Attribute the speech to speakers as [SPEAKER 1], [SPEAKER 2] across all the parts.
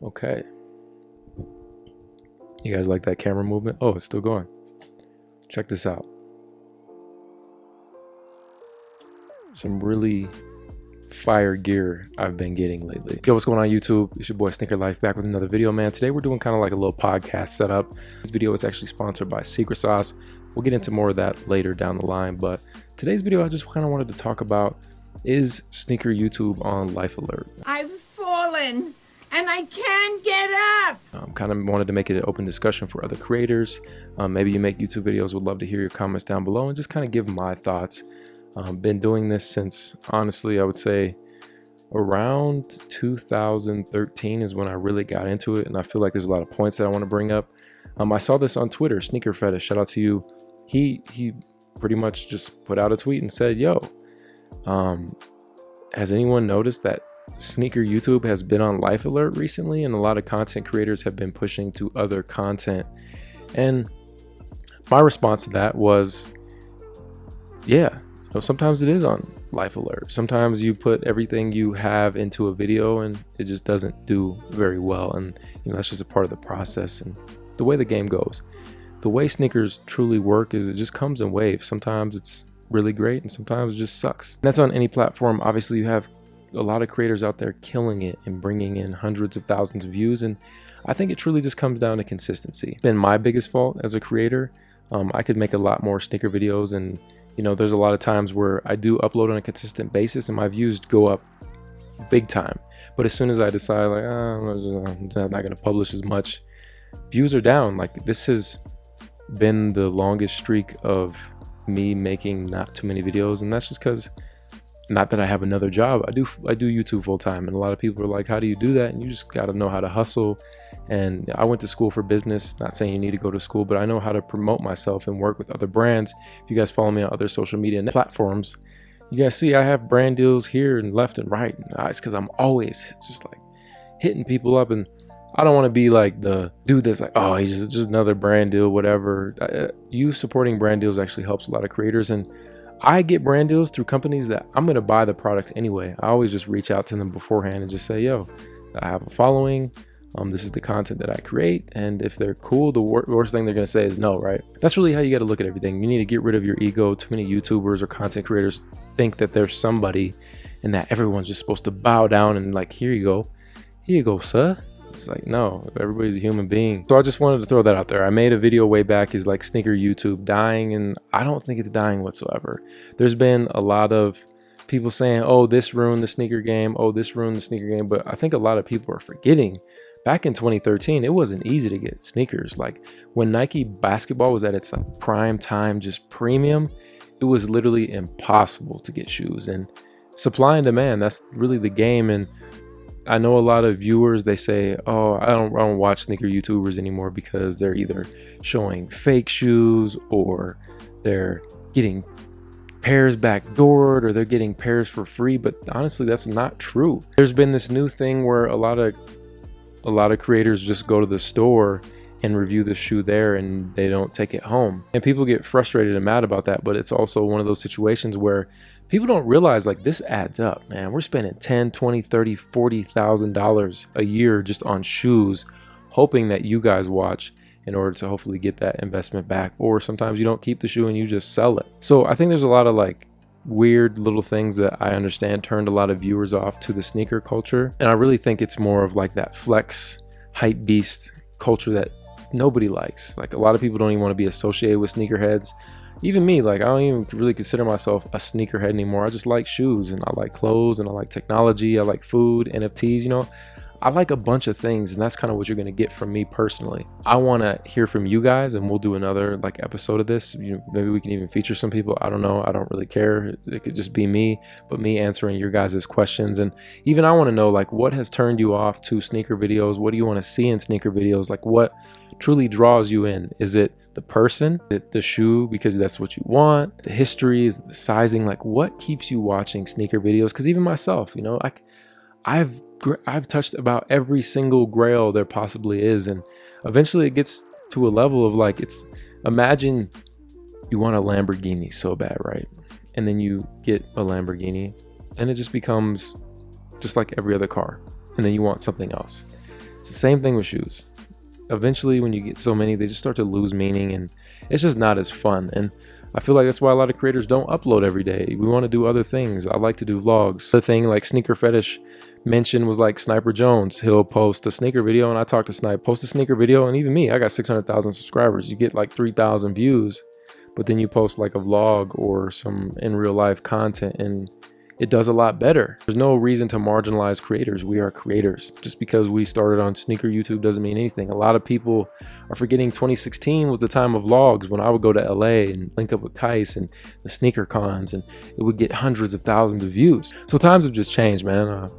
[SPEAKER 1] Okay. You guys like that camera movement? Oh, it's still going. Check this out. Some really fire gear I've been getting lately. Yo, what's going on YouTube? It's your boy ASneakerLife back with another video, man. Today we're doing kind of like a little podcast setup. This video is actually sponsored by Secret Sauce. We'll get into more of that later down the line, but today's video I just kind of wanted to talk about is sneaker YouTube on life alert.
[SPEAKER 2] I've fallen and I can't get up.
[SPEAKER 1] Kind of wanted to make it an open discussion for other creators. Maybe you make YouTube videos, would love to hear your comments down below and just kind of give my thoughts. Been doing this since, honestly, I would say around 2013 is when I really got into it, and I feel like there's a lot of points that I want to bring up. I saw this on Twitter, Sneaker Fetish, shout out to you. He pretty much just put out a tweet and said, yo, has anyone noticed that sneaker YouTube has been on life alert recently, and a lot of content creators have been pushing to other content? And my response to that was, yeah, sometimes it is on life alert. Sometimes you put everything you have into a video and it just doesn't do very well, and that's just a part of the process and the way the game goes. The way sneakers truly work is it just comes in waves. Sometimes it's really great and sometimes it just sucks. And that's on any platform. Obviously you have a lot of creators out there killing it and bringing in hundreds of thousands of views, and I think it truly just comes down to consistency. It's been my biggest fault as a creator. I could make a lot more sneaker videos, and there's a lot of times where I do upload on a consistent basis and my views go up big time. But as soon as I decide like, I'm not going to publish as much, views are down. Like, this has been the longest streak of me making not too many videos. And that's just because, not that I have another job. I do YouTube full time. And a lot of people are like, how do you do that? And you just got to know how to hustle. And I went to school for business, not saying you need to go to school, but I know how to promote myself and work with other brands. If you guys follow me on other social media platforms, you guys see I have brand deals here and left and right. And it's because I'm always just like hitting people up, and I don't want to be like the dude that's like, oh, he's just another brand deal, whatever. You supporting brand deals actually helps a lot of creators, and I get brand deals through companies that I'm going to buy the product anyway. I always just reach out to them beforehand and just say, yo, I have a following. This is the content that I create. And if they're cool, the worst thing they're going to say is no, right? That's really how you got to look at everything. You need to get rid of your ego. Too many YouTubers or content creators think that there's somebody and that everyone's just supposed to bow down and like, here you go, sir. It's like, no, everybody's a human being. So I just wanted to throw that out there. I made a video way back, is like sneaker YouTube dying, and I don't think it's dying whatsoever. There's been a lot of people saying, oh, this ruined the sneaker game. Oh, this ruined the sneaker game. But I think a lot of people are forgetting back in 2013, it wasn't easy to get sneakers. Like when Nike basketball was at its like prime time, just premium, it was literally impossible to get shoes. And supply and demand, that's really the game. And I know a lot of viewers, they say, oh, I don't watch sneaker YouTubers anymore because they're either showing fake shoes or they're getting pairs backdoored or they're getting pairs for free. But honestly, that's not true. There's been this new thing where a lot of creators just go to the store and review the shoe there and they don't take it home. And people get frustrated and mad about that, but it's also one of those situations where people don't realize like this adds up, man. We're spending $10, $20, $30, $40,000 a year just on shoes, hoping that you guys watch in order to hopefully get that investment back. Or sometimes you don't keep the shoe and you just sell it. So I think there's a lot of like weird little things that I understand turned a lot of viewers off to the sneaker culture. And I really think it's more of like that flex hype beast culture that nobody likes. Like a lot of people don't even want to be associated with sneakerheads. Even me, like I don't even really consider myself a sneakerhead anymore. I just like shoes and I like clothes and I like technology. I like food, NFTs, I like a bunch of things, and that's kind of what you're going to get from me personally. I want to hear from you guys, and we'll do another like episode of this. Maybe we can even feature some people. I don't know. I don't really care. It could just be me, but me answering your guys' questions. And even I want to know like what has turned you off to sneaker videos? What do you want to see in sneaker videos? Like what truly draws you in? Is it the person? Is it the shoe because that's what you want? The history? Is it the sizing? Like what keeps you watching sneaker videos? Because even myself, I've touched about every single grail there possibly is, and eventually it gets to a level of like, imagine you want a Lamborghini so bad, right? And then you get a Lamborghini and it just becomes just like every other car, and then you want something else. It's the same thing with shoes. Eventually, when you get so many, they just start to lose meaning, and it's just not as fun. And I feel like that's why a lot of creators don't upload every day. We want to do other things. I like to do vlogs. The thing like Sneaker Fetish mentioned was like Sniper Jones. He'll post a sneaker video, and I talk to Snipe, post a sneaker video, and even me, I got 600,000 subscribers. You get like 3,000 views, but then you post like a vlog or some in real life content, and it does a lot better. There's no reason to marginalize creators. We are creators. Just because we started on sneaker YouTube doesn't mean anything. A lot of people are forgetting 2016 was the time of vlogs when I would go to LA and link up with Kais and the sneaker cons, and it would get hundreds of thousands of views. So times have just changed, man.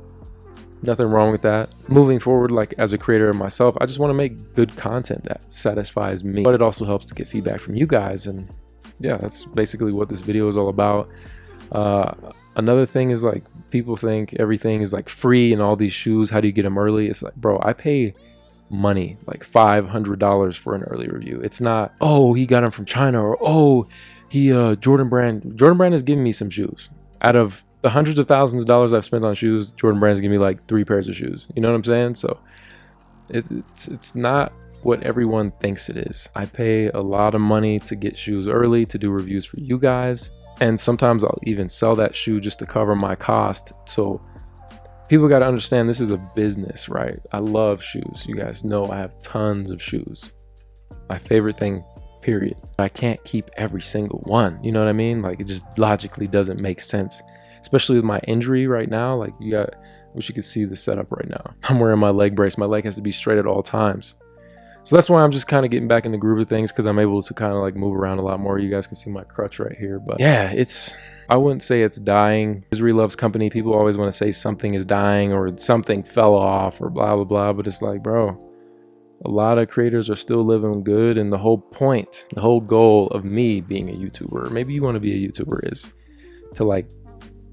[SPEAKER 1] Nothing wrong with that. Moving forward, like as a creator myself, I just want to make good content that satisfies me, but it also helps to get feedback from you guys. And yeah, that's basically what this video is all about. Another thing is like people think everything is like free and all these shoes, how do you get them early? It's like, bro, I pay money, like $500 for an early review. It's not, oh, he got them from China, or oh, he Jordan Brand is giving me some shoes. Out of the hundreds of thousands of dollars I've spent on shoes, Jordan Brand's giving me like 3 pairs of shoes. You know what I'm saying? So it's not what everyone thinks it is. I pay a lot of money to get shoes early, to do reviews for you guys. And sometimes I'll even sell that shoe just to cover my cost. So people got to understand this is a business, right? I love shoes. You guys know I have tons of shoes. My favorite thing, period. I can't keep every single one. You know what I mean? Like it just logically doesn't make sense, especially with my injury right now. Like I wish you could see the setup right now. I'm wearing my leg brace. My leg has to be straight at all times. So that's why I'm just kind of getting back in the groove of things, because I'm able to kind of like move around a lot more. You guys can see my crutch right here. But yeah, I wouldn't say it's dying. Misery loves company. People always want to say something is dying or something fell off or blah, blah, blah. But it's like, bro, a lot of creators are still living good. And the whole point, the whole goal of me being a YouTuber, or maybe you want to be a YouTuber, is to like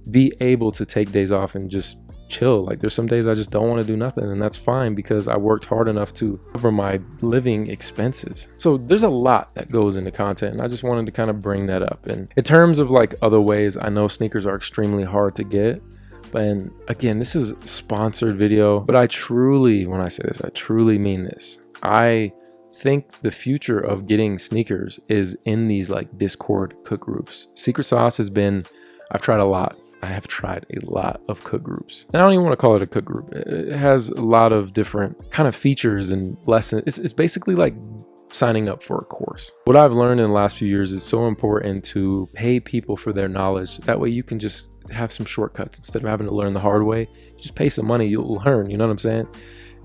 [SPEAKER 1] be able to take days off and just chill. Like there's some days I just don't want to do nothing, and that's fine because I worked hard enough to cover my living expenses. So there's a lot that goes into content, and I just wanted to kind of bring that up. And in terms of like other ways, I know sneakers are extremely hard to get, and again, this is a sponsored video, but I truly, when I say this, I truly mean this. I think the future of getting sneakers is in these like Discord cook groups. Secret Sauce has been, I've tried a lot. I have tried a lot of cook groups, and I don't even want to call it a cook group. It has a lot of different kind of features and lessons. It's basically like signing up for a course. What I've learned in the last few years is so important to pay people for their knowledge. That way you can just have some shortcuts instead of having to learn the hard way. Just pay some money, you'll learn. You know what I'm saying?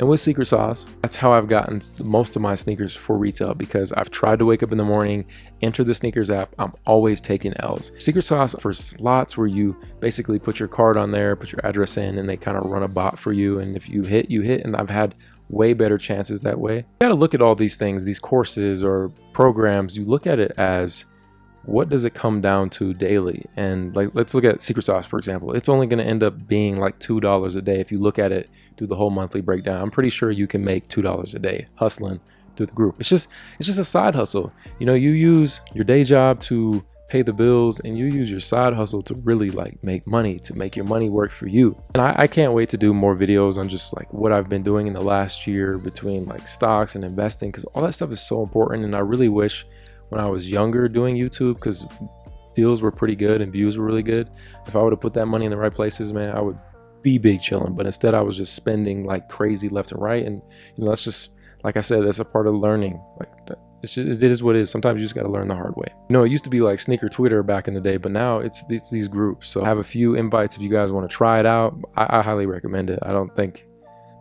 [SPEAKER 1] And with Secret Sauce, that's how I've gotten most of my sneakers for retail, because I've tried to wake up in the morning, enter the sneakers app. I'm always taking L's. Secret Sauce for slots where you basically put your card on there, put your address in, and they kind of run a bot for you. And if you hit, you hit. And I've had way better chances that way. You got to look at all these things, these courses or programs. You look at it as, what does it come down to daily? And like, let's look at Secret Sauce, for example. It's only going to end up being like $2 a day if you look at it through the whole monthly breakdown. I'm pretty sure you can make $2 a day hustling through the group. It's just a side hustle. You know, you use your day job to pay the bills, and you use your side hustle to really like make money, to make your money work for you. And I can't wait to do more videos on just like what I've been doing in the last year between like stocks and investing, because all that stuff is so important. And I really wish when I was younger doing YouTube, because deals were pretty good and views were really good, if I would have put that money in the right places, man, I would be big chilling. But instead I was just spending like crazy left and right. And you know, that's just, like I said, that's a part of learning. Like it is what it is. Sometimes you just got to learn the hard way. You know, it used to be like sneaker Twitter back in the day, but now it's these groups. So I have a few invites if you guys want to try it out. I highly recommend it. I don't think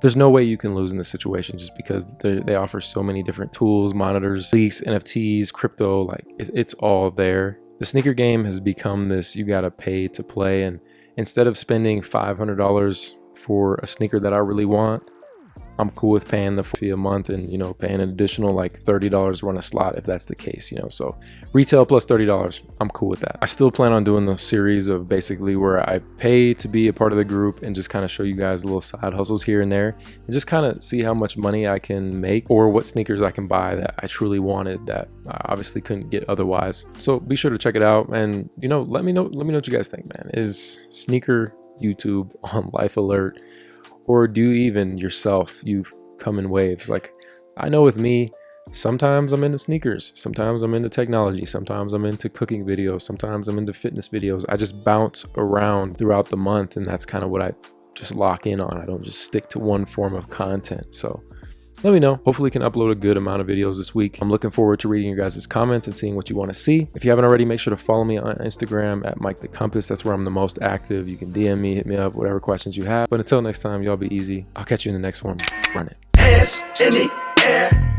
[SPEAKER 1] there's no way you can lose in this situation, just because they offer so many different tools, monitors, leaks, NFTs, crypto. Like it's all there. The sneaker game has become this, you got to pay to play. And instead of spending $500 for a sneaker that I really want, I'm cool with paying the fee a month and, you know, paying an additional like $30 to run a slot if that's the case, you know. So retail plus $30, I'm cool with that. I still plan on doing the series of basically where I pay to be a part of the group and just kind of show you guys little side hustles here and there, and just kind of see how much money I can make or what sneakers I can buy that I truly wanted that I obviously couldn't get otherwise. So be sure to check it out, and, you know, let me know what you guys think, man. Is sneaker YouTube on life alert? Or do you even yourself, you come in waves. Like, I know with me, sometimes I'm into sneakers, sometimes I'm into technology, sometimes I'm into cooking videos, sometimes I'm into fitness videos. I just bounce around throughout the month, and that's kind of what I just lock in on. I don't just stick to one form of content. So let me know. Hopefully can upload a good amount of videos this week. I'm looking forward to reading your guys' comments and seeing what you want to see. If you haven't already, make sure to follow me on Instagram at Mike the Compass. That's where I'm the most active. You can DM me, hit me up, whatever questions you have. But until next time, y'all be easy. I'll catch you in the next one. Run it.
[SPEAKER 3] Hands in the air.